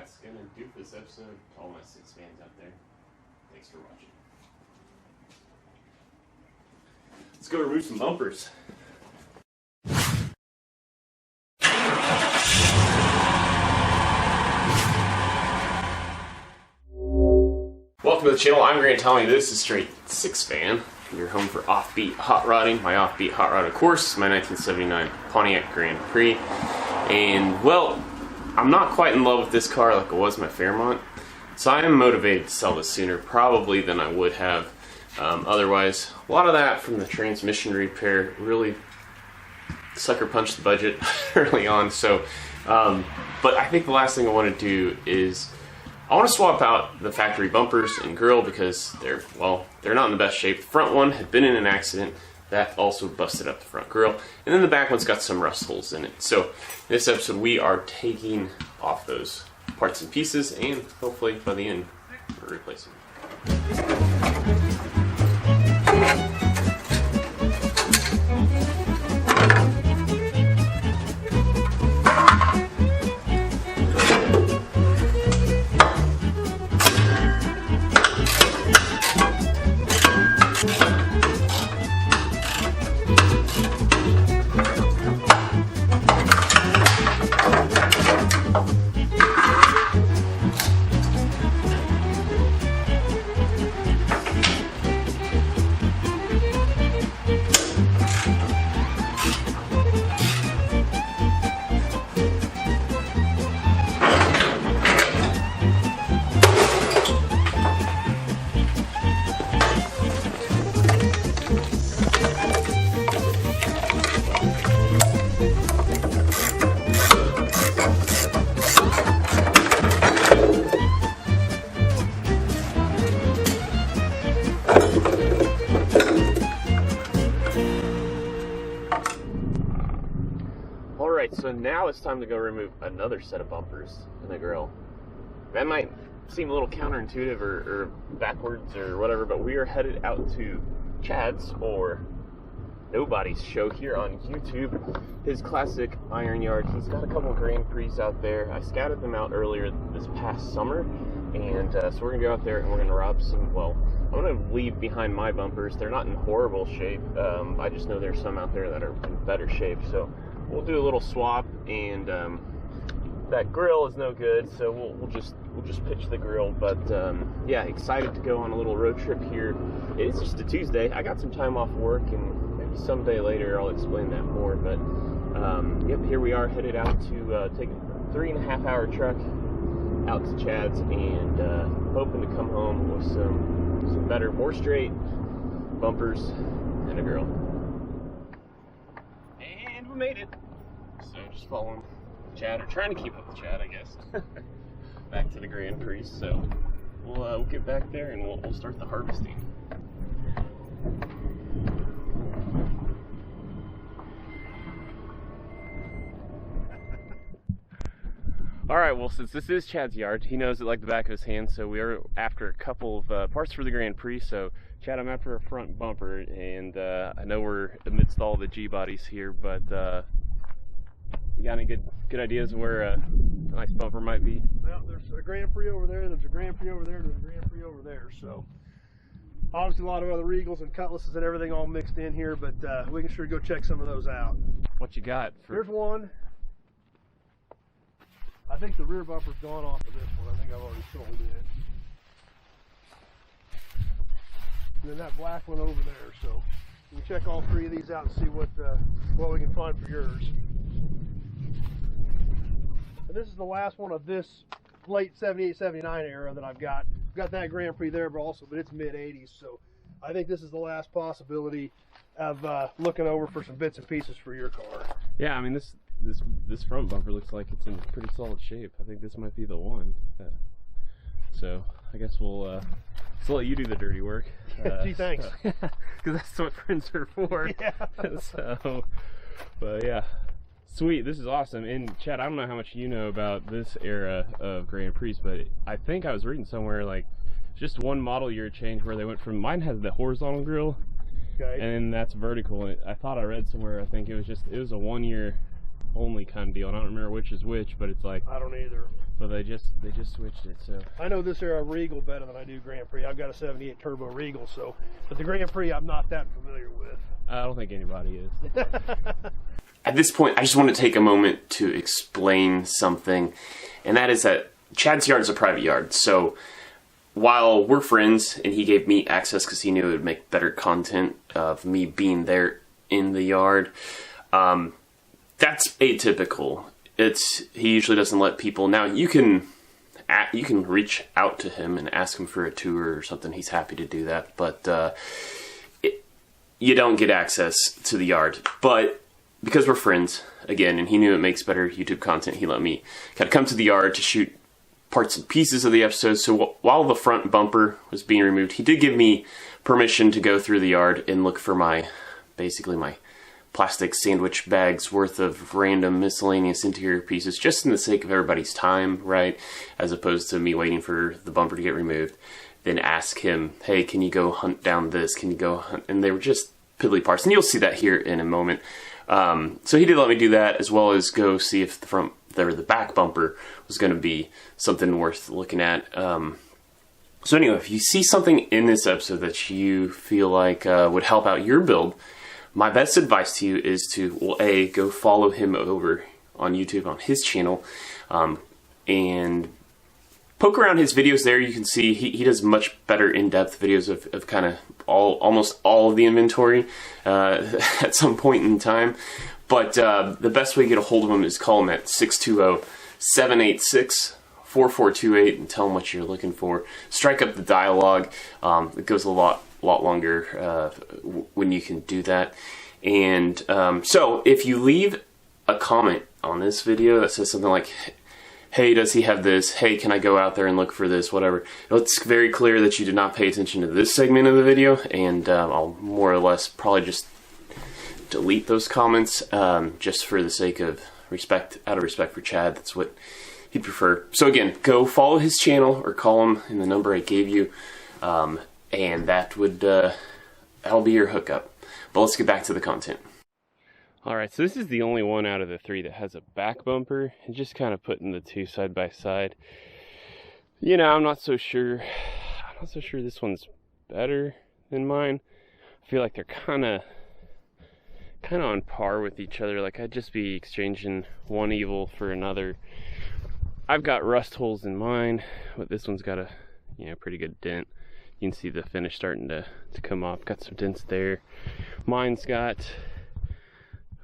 that's going to do for this episode. To all my 6 fans out there, thanks for watching. Let's go remove some bumpers. Welcome to the channel. I'm Grant Tommy. This is Straight 6 Fan. Your home for offbeat hot rodding. My offbeat hot rod, of course, my 1979 Pontiac Grand Prix. And, well, I'm not quite in love with this car like I was my Fairmont. So I am motivated to sell this sooner, probably, than I would have otherwise. A lot of that from the transmission repair really sucker punched the budget early on. So, but I think the last thing I want to do is I want to swap out the factory bumpers and grille because they're not in the best shape. The front one had been in an accident that also busted up the front grille, and then the back one's got some rust holes in it. So in this episode we are taking off those parts and pieces, and hopefully by the end we're replacing them. Alright, so now it's time to go remove another set of bumpers in the grille. That might seem a little counterintuitive or backwards or whatever, but we are headed out to Chad's, or Nobody's show here on YouTube. His classic iron yard. He's got a couple of Grand Prix out there. I scouted them out earlier this past summer, and so we're going to go out there and we're going to rob some, well, I'm going to leave behind my bumpers. They're not in horrible shape. I just know there's some out there that are in better shape, so we'll do a little swap, and that grill is no good, so we'll just pitch the grill. But yeah, excited to go on a little road trip here. It's just a Tuesday. I got some time off work, and maybe someday later I'll explain that more. But yep, here we are headed out to take a 3.5-hour truck out to Chad's, and hoping to come home with some better, more straight bumpers and a grill. And we made it. So just following Chad, or trying to keep up with Chad, I guess. Back to the Grand Prix. So we'll get back there and we'll start the harvesting. Alright, well, since this is Chad's yard, he knows it like the back of his hand, so we are after a couple of parts for the Grand Prix. So, Chad, I'm after a front bumper, and I know we're amidst all the G-bodies here, but you got any good ideas of where a nice bumper might be? Well, there's a Grand Prix over there, there's a Grand Prix over there, there's a Grand Prix over there, so obviously a lot of other Eagles and Cutlasses and everything all mixed in here, but we can sure go check some of those out. What you got? Here's one. I think the rear bumper's gone off of this one. I think I've already sold it. And then that black one over there. So we can check all 3 of these out and see what we can find for yours. And this is the last one of this late 78, 79 era that I've got. I've got that Grand Prix there, but it's mid 80s. So I think this is the last possibility of looking over for some bits and pieces for your car. Yeah, I mean this front bumper looks like it's in pretty solid shape. I think this might be the one. So I guess we'll let you do the dirty work. Gee, thanks. Because that's what friends are for. Yeah. So, but yeah, sweet. This is awesome. And Chad, I don't know how much you know about this era of Grand Prix, but I think I was reading somewhere like just one model year change where they went from, mine has the horizontal grille, okay, and that's vertical. And I thought I read somewhere, I think it was a 1 year only kind of deal. I don't remember which is which, but it's like, I don't either. Well, they just switched it, so. I know this era Regal better than I do Grand Prix. I've got a 78 Turbo Regal, so, but the Grand Prix I'm not that familiar with. I don't think anybody is. At this point, I just want to take a moment to explain something, and that is that Chad's yard is a private yard, so while we're friends and he gave me access because he knew it would make better content of me being there in the yard, that's atypical. He usually doesn't let people. Now you can reach out to him and ask him for a tour or something. He's happy to do that, but you don't get access to the yard. But because we're friends again, and he knew it makes better YouTube content, he let me kind of come to the yard to shoot parts and pieces of the episode. So while the front bumper was being removed, he did give me permission to go through the yard and look for basically my plastic sandwich bags worth of random miscellaneous interior pieces, just in the sake of everybody's time, right? As opposed to me waiting for the bumper to get removed, then ask him, hey, can you go hunt down this? Can you go hunt? And they were just piddly parts, and you'll see that here in a moment. So he did let me do that, as well as go see if the back bumper was going to be something worth looking at. So anyway, if you see something in this episode that you feel like would help out your build, my best advice to you is to, well, A, go follow him over on YouTube on his channel, and poke around his videos there. You can see he does much better in-depth videos of kind of almost all of the inventory at some point in time. But the best way to get a hold of him is call him at 620-786-4428 and tell him what you're looking for. Strike up the dialogue. It goes a lot longer when you can do that. And so if you leave a comment on this video that says something like, hey, does he have this? Hey, can I go out there and look for this? Whatever. It's very clear that you did not pay attention to this segment of the video, and I'll more or less probably just delete those comments just for the sake of respect, out of respect for Chad. That's what he'd prefer. So again, go follow his channel or call him in the number I gave you, and that'll be your hookup. But let's get back to the content. Alright, so this is the only one out of the three that has a back bumper, and just kind of putting the two side by side. You know, I'm not so sure this one's better than mine. I feel like they're kind of on par with each other. Like, I'd just be exchanging one evil for another. I've got rust holes in mine, but this one's got a pretty good dent. You can see the finish starting to come off. Got some dents there. Mine's got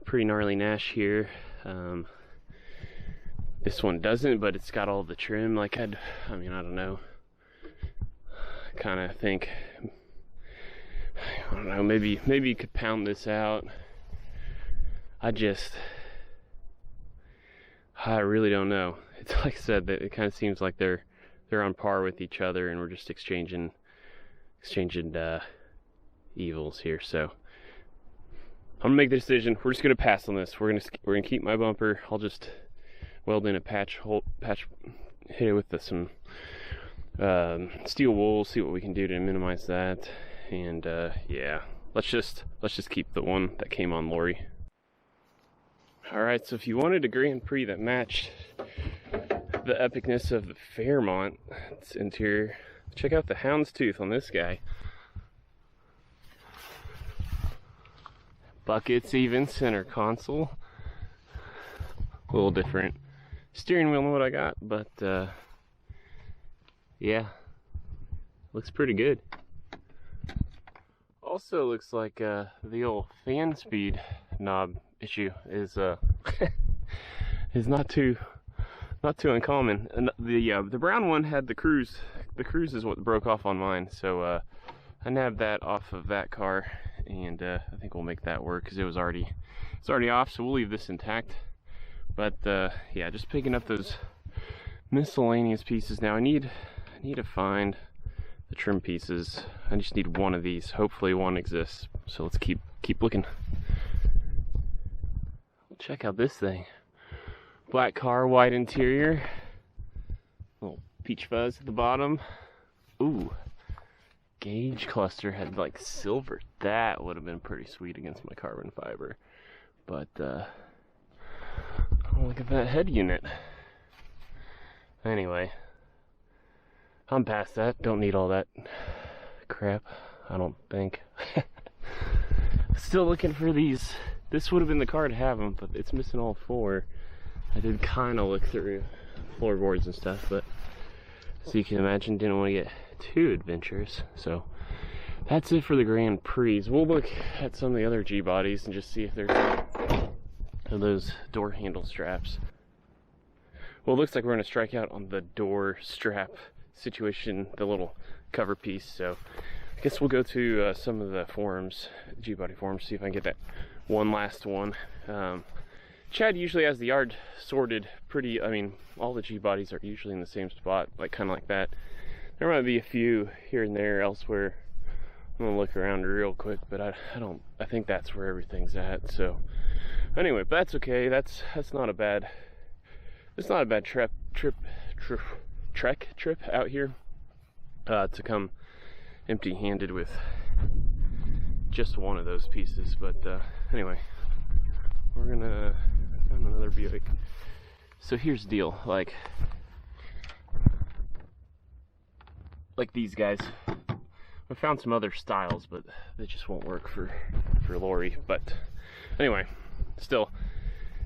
a pretty gnarly nash here. This one doesn't, but it's got all the trim. Like, I don't know. I kind of think, I don't know, maybe you could pound this out. I really don't know. It's like I said, that it kind of seems like they're on par with each other, and we're just exchanging evils here. So I'm gonna make the decision. We're just gonna pass on this. We're gonna keep my bumper. I'll just weld in a patch, hit it with some steel wool, see what we can do to minimize that. And yeah, let's just keep the one that came on Lori. Alright, so if you wanted a Grand Prix that matched the epicness of the Fairmont's interior, check out the houndstooth on this guy. Buckets even, center console. A little different steering wheel than what I got, but yeah, looks pretty good. Also looks like the old fan speed knob issue is is not too uncommon. And the brown one had the cruise. The cruise is what broke off on mine, so I nabbed that off of that car, and I think we'll make that work because it's already off. So we'll leave this intact. But yeah, just picking up those miscellaneous pieces now. I need to find the trim pieces. I just need one of these. Hopefully one exists. So let's keep looking. Check out this thing. Black car, white interior. Little peach fuzz at the bottom. Ooh. Gauge cluster had like silver. That would have been pretty sweet against my carbon fiber. But oh, look at that head unit. Anyway, I'm past that. Don't need all that crap, I don't think. Still looking for these. This would have been the car to have them, but it's missing all 4. I did kind of look through floorboards and stuff, but so you can imagine, didn't want to get too adventurous. So that's it for the Grand Prix. We'll look at some of the other G bodies and just see if there's those door handle straps. Well, it looks like we're going to strike out on the door strap situation, the little cover piece. So I guess we'll go to some of the forums, G-body forums, see if I can get that one last one. Chad usually has the yard sorted pretty, I mean, all the G-bodies are usually in the same spot, like kind of like that. There might be a few here and there elsewhere. I'm gonna look around real quick, but I think that's where everything's at. So anyway, but that's okay. That's not a bad. It's not a bad trek trip out here to come empty-handed with just one of those pieces. But anyway, we're gonna find another Buick. So here's the deal, like these guys. I found some other styles, but they just won't work for Lori. But anyway, still,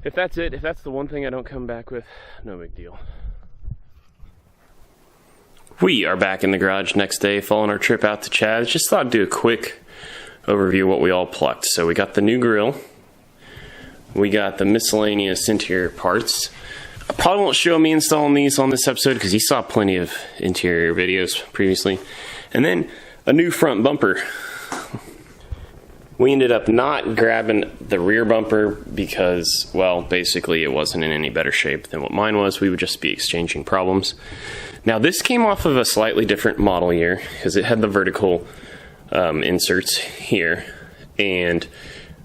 if that's it, if that's the one thing I don't come back with, no big deal. We are back in the garage next day following our trip out to Chad's. Just thought I'd do a quick overview of what we all plucked. So we got the new grill. We got the miscellaneous interior parts. I probably won't show me installing these on this episode because you saw plenty of interior videos previously. And then a new front bumper. We ended up not grabbing the rear bumper because, well, basically it wasn't in any better shape than what mine was. We would just be exchanging problems. Now this came off of a slightly different model year because it had the vertical inserts here, and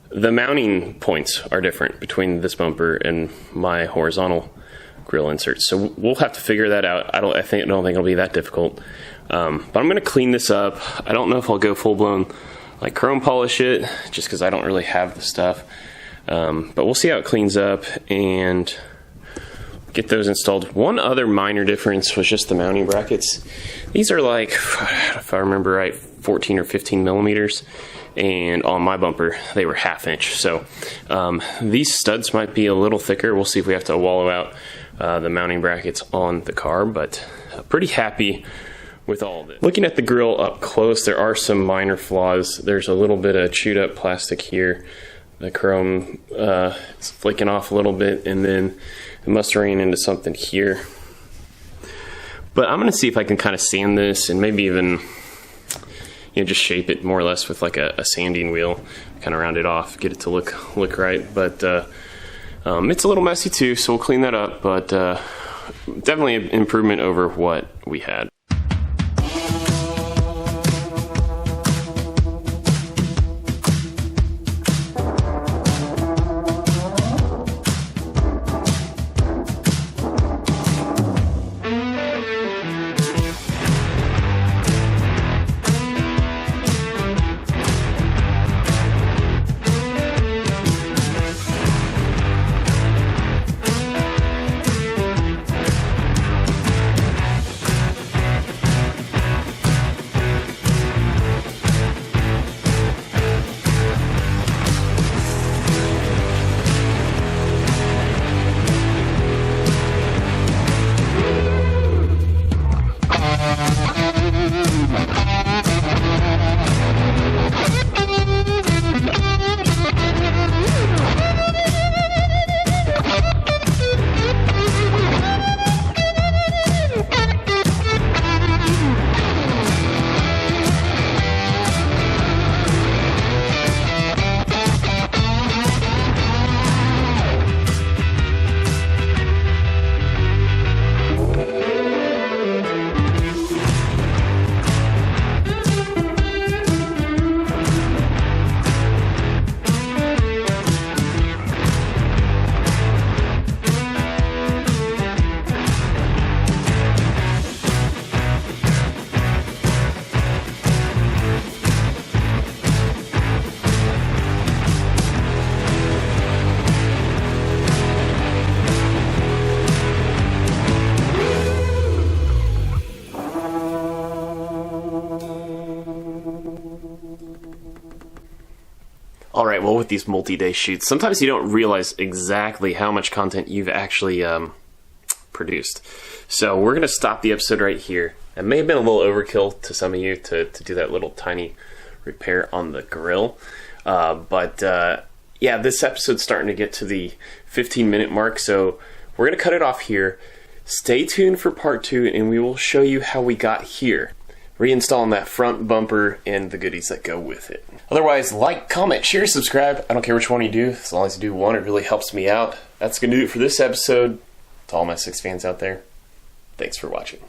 the mounting points are different between this bumper and my horizontal grill inserts. So we'll have to figure that out. I don't think it'll be that difficult. But I'm going to clean this up. I don't know if I'll go full-blown like chrome polish it, just because I don't really have the stuff. But we'll see how it cleans up and get those installed. One other minor difference was just the mounting brackets. These are like, if I remember right, 14 or 15 millimeters. And on my bumper, they were 1/2 inch. So these studs might be a little thicker. We'll see if we have to wallow out the mounting brackets on the car, but pretty happy with all of it. Looking at the grill up close, there are some minor flaws. There's a little bit of chewed up plastic here. The chrome is flaking off a little bit, and then it must ran into something here. But I'm gonna see if I can kind of sand this and maybe even, you know, just shape it more or less with like a sanding wheel, kind of round it off, get it to look right. But it's a little messy too, so we'll clean that up. But definitely an improvement over what we had. All right, well, with these multi-day shoots, sometimes you don't realize exactly how much content you've actually produced. So we're going to stop the episode right here. It may have been a little overkill to some of you to do that little tiny repair on the grill. Yeah, this episode's starting to get to the 15-minute mark, so we're going to cut it off here. Stay tuned for part 2, and we will show you how we got here, reinstalling that front bumper and the goodies that go with it. Otherwise, like, comment, share, subscribe. I don't care which one you do. As long as you do one, it really helps me out. That's going to do it for this episode. To all my 6 fans out there, thanks for watching.